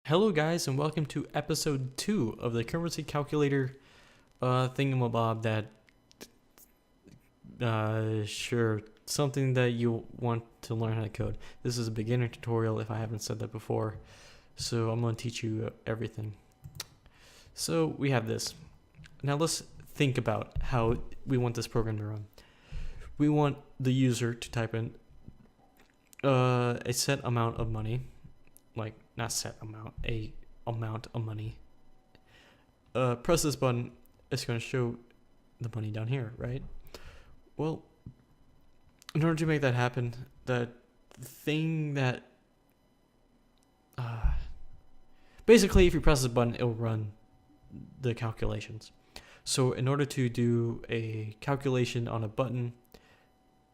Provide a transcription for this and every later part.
Hello, guys, and welcome to episode 2 of the currency calculator thingamabob sure, something that you want to learn how to code. This is a beginner tutorial if I haven't said that before, so I'm going to teach you everything. So we have this. Now let's think about how we want this program to run. We want the user to type in a set amount of money, like not set amount, a amount of money. Press this button, it's going to show the money down here, right? Well, in order to make that happen, the thing that basically if you press this button, it'll run the calculations. So in order to do a calculation on a button,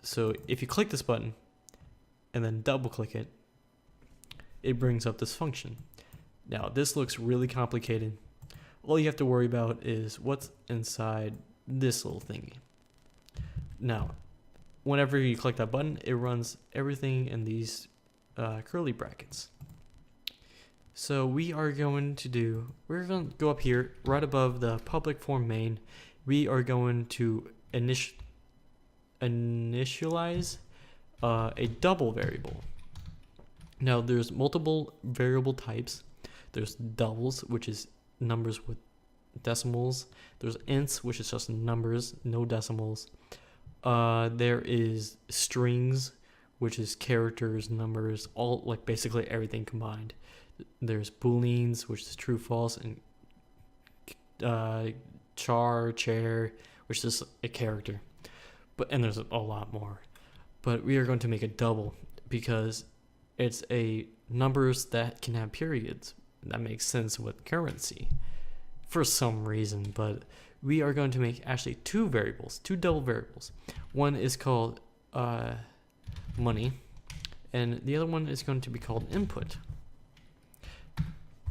so if you click this button and then double click it, it brings up this function. Now this looks really complicated. All you have to worry about is what's inside this little thingy. Now, whenever you click that button, it runs everything in these curly brackets. So we're going to go up here right above the public form main. We are going to initialize a double variable. Now there's multiple variable types. There's doubles, which is numbers with decimals. There's ints, which is just numbers, no decimals. There is strings, which is characters, numbers, all like basically everything combined. There's booleans, which is true, false, and chair, which is a character. And there's a lot more. But we are going to make a double because it's a numbers that can have periods. That makes sense with currency for some reason, but we are going to make actually two double variables. One is called money, and the other one is going to be called input.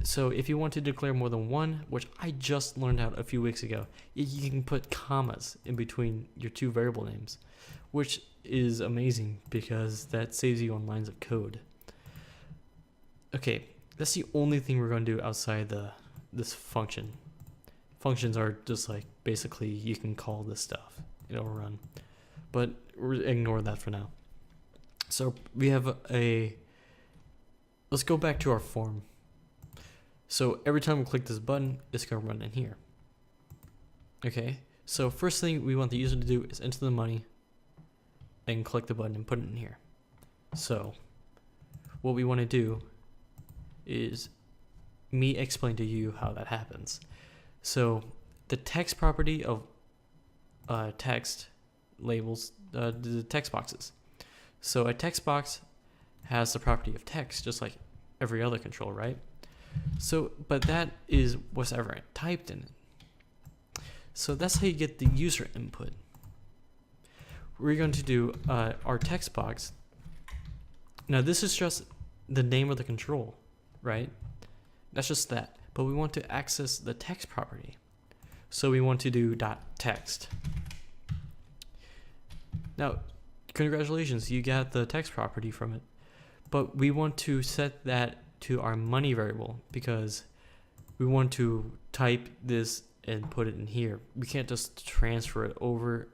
So if you want to declare more than one, which I just learned out a few weeks ago, you can put commas in between your two variable names, which is amazing because that saves you on lines of code. Okay, that's the only thing we're going to do outside this function. Functions are just like basically you can call this stuff, it'll run, but ignore that for now. So we have let's go back to our form. So every time we click this button, it's going to run in here. Okay, so first thing we want the user to do is enter the money and click the button and put it in here. So what we want to do is me explain to you how that happens. So the text property of text labels the text boxes. So a text box has the property of text just like every other control, right? So but that is what's ever typed in it. So that's how you get the user input. We're going to do our text box. Now this is just the name of the control, right? That's just that. But we want to access the text property. So we want to do .text. Now, congratulations, you got the text property from it. But we want to set that to our money variable because we want to type this and put it in here. We can't just transfer it over,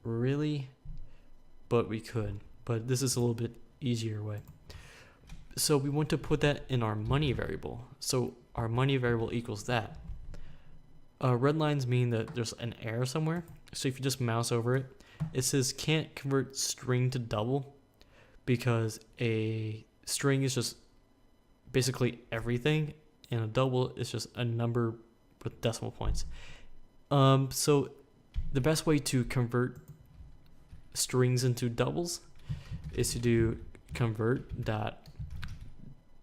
really, but we could. But this is a little bit easier way. So we want to put that in our money variable. So our money variable equals that. Red lines mean that there's an error somewhere. So if you just mouse over it, it says can't convert string to double because a string is just basically everything and a double is just a number with decimal points. So the best way to convert strings into doubles is to do convert dot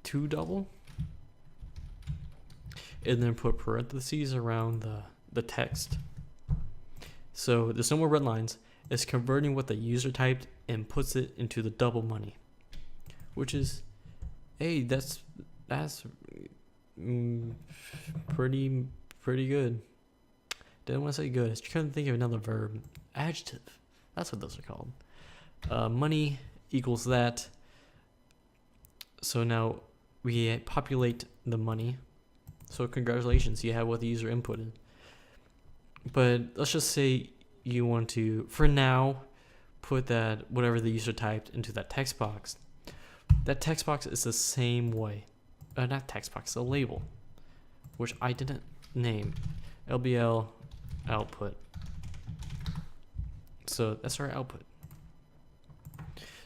to double and then put parentheses around the text. So there's no more red lines. It's converting what the user typed and puts it into the double money, which is, hey, that's pretty good. Didn't want to say good. I was trying to think of another verb. Adjective. That's what those are called. Money equals that. So now we populate the money. So congratulations, you have what the user inputted. But let's just say you want to, for now, put that whatever the user typed into that text box. That text box is the same way. Not text box, a label, which I didn't name. LBL output. So that's our output.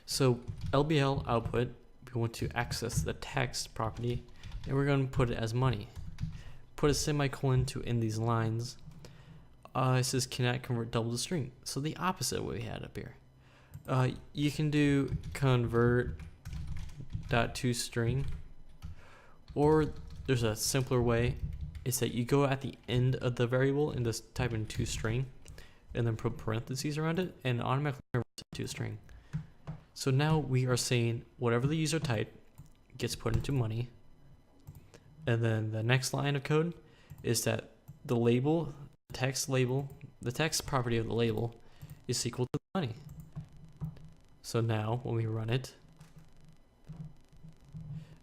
So LBL output, we want to access the text property, and we're going to put it as money. Put a semicolon to end these lines. It says cannot convert double to string. So the opposite of what we had up here. You can do convert dot to string, or there's a simpler way. Is that you go at the end of the variable and just type in to string, and then put parentheses around it, and automatically converts it to string. So now we are saying whatever the user typed gets put into money, and then the next line of code is that the label, the text property of the label is equal to money. So now when we run it,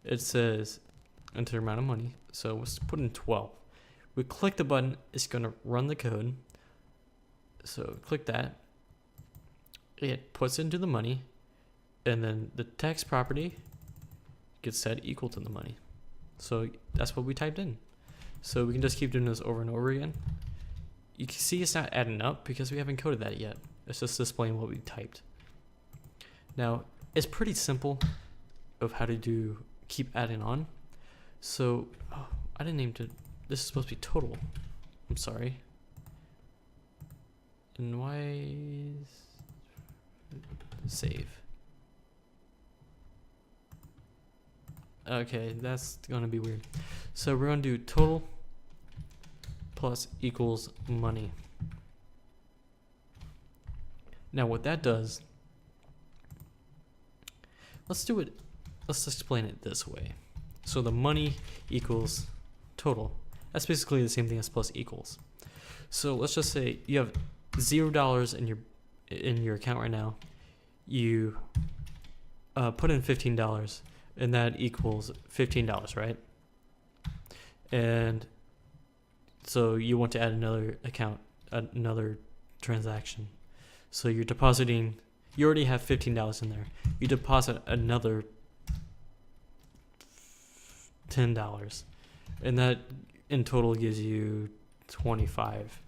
it says enter amount of money. So let's put in 12. We click the button, it's going to run the code. So click that. It puts into the money, and then the text property gets set equal to the money. So that's what we typed in. So we can just keep doing this over and over again. You can see it's not adding up because we haven't coded that yet. It's just displaying what we typed. Now, it's pretty simple of how to keep adding on. So, I didn't name it. This is supposed to be total. I'm sorry. And why save? Okay, that's gonna be weird. So we're gonna do total plus equals money. Now what that does, let's explain it this way. So the money equals total. That's basically the same thing as plus equals. So let's just say you have $0 in your account right now. You put in $15, and that equals $15, right? And so you want to add another account, another transaction. So you're depositing, you already have $15 in there. You deposit another $10, and that in total gives you 25.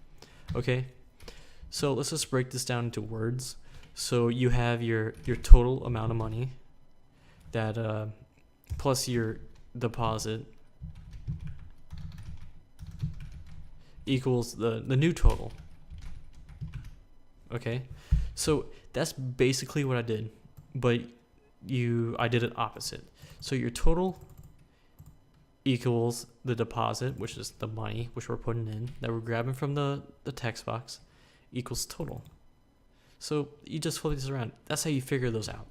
Okay, so let's just break this down into words. So you have your total amount of money that plus your deposit equals the new total. Okay, so that's basically what I did, but I did it opposite. So your total equals the deposit, which is the money which we're putting in that we're grabbing from the text box, equals total. So you just flip this around. That's how you figure those out.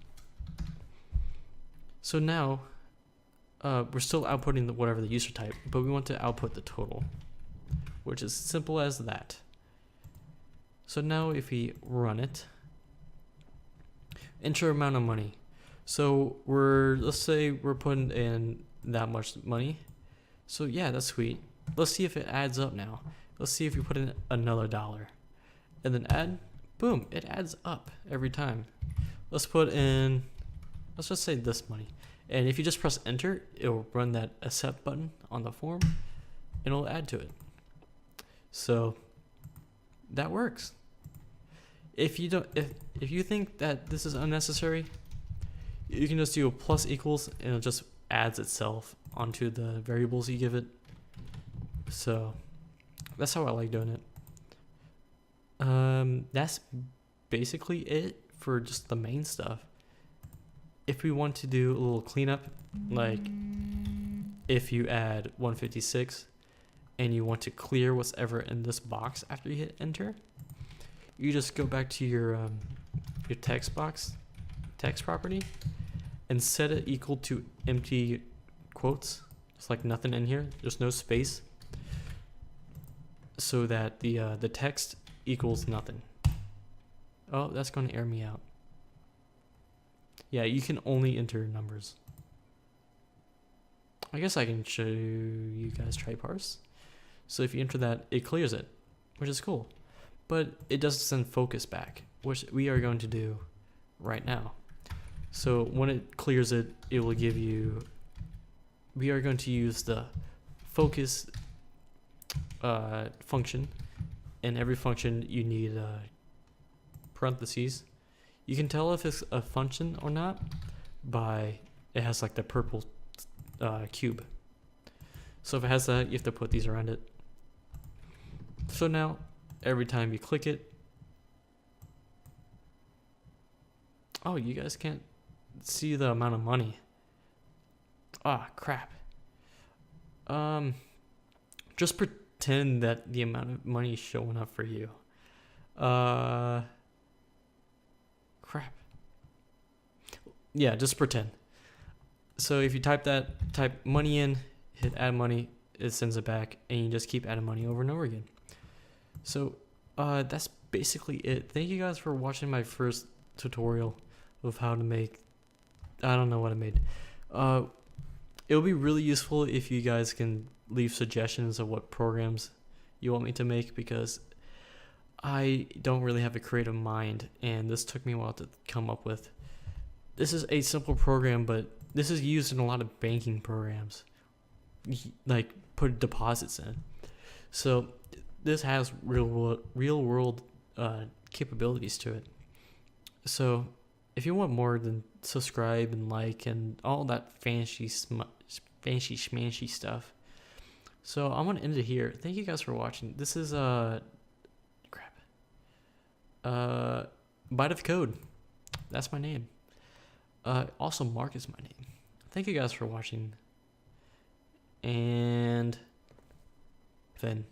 So now we're still outputting whatever the user type, but we want to output the total, which is simple as that. So now if we run it, enter amount of money. So let's say we're putting in that much money. So yeah, that's sweet. Let's see if it adds up now. Let's see if we put in another $1 and then add, boom, it adds up every time. Let's put in, let's just say this money. And if you just press enter, it'll run that accept button on the form and it'll add to it. So that works. If you think that this is unnecessary, you can just do a plus equals and it just adds itself onto the variables you give it. So that's how I like doing it. That's basically it for just the main stuff. If we want to do a little cleanup, like if you add 156 and you want to clear what's ever in this box after you hit enter, you just go back to your text box, text property, and set it equal to empty quotes, just like nothing in here. There's no space, so that the text equals nothing. Oh, that's going to error me out. Yeah, you can only enter numbers. I guess I can show you guys try parse. So if you enter that, it clears it, which is cool. But it doesn't send focus back, which we are going to do right now. So when it clears it, it will give you, we are going to use the focus function. In every function, you need parentheses. You can tell if it's a function or not by, it has like the purple cube. So if it has that, you have to put these around it. So now, every time you click it, oh, you guys can't see the amount of money. Ah, crap. Just pretend that the amount of money is showing up for you. Crap. Yeah, just pretend. So if you type money in, hit add money, it sends it back, and you just keep adding money over and over again. So that's basically it. Thank you guys for watching my first tutorial of how to make, I don't know what I made. It'll be really useful if you guys can leave suggestions of what programs you want me to make, because I don't really have a creative mind, and this took me a while to come up with. This is a simple program, but this is used in a lot of banking programs, like put deposits in. So this has real world capabilities to it. So if you want more, then subscribe and like and all that fancy schmancy stuff. So I'm gonna end it here. Thank you guys for watching. This is Bite of Code. That's my name. Also Mark is my name. Thank you guys for watching. And then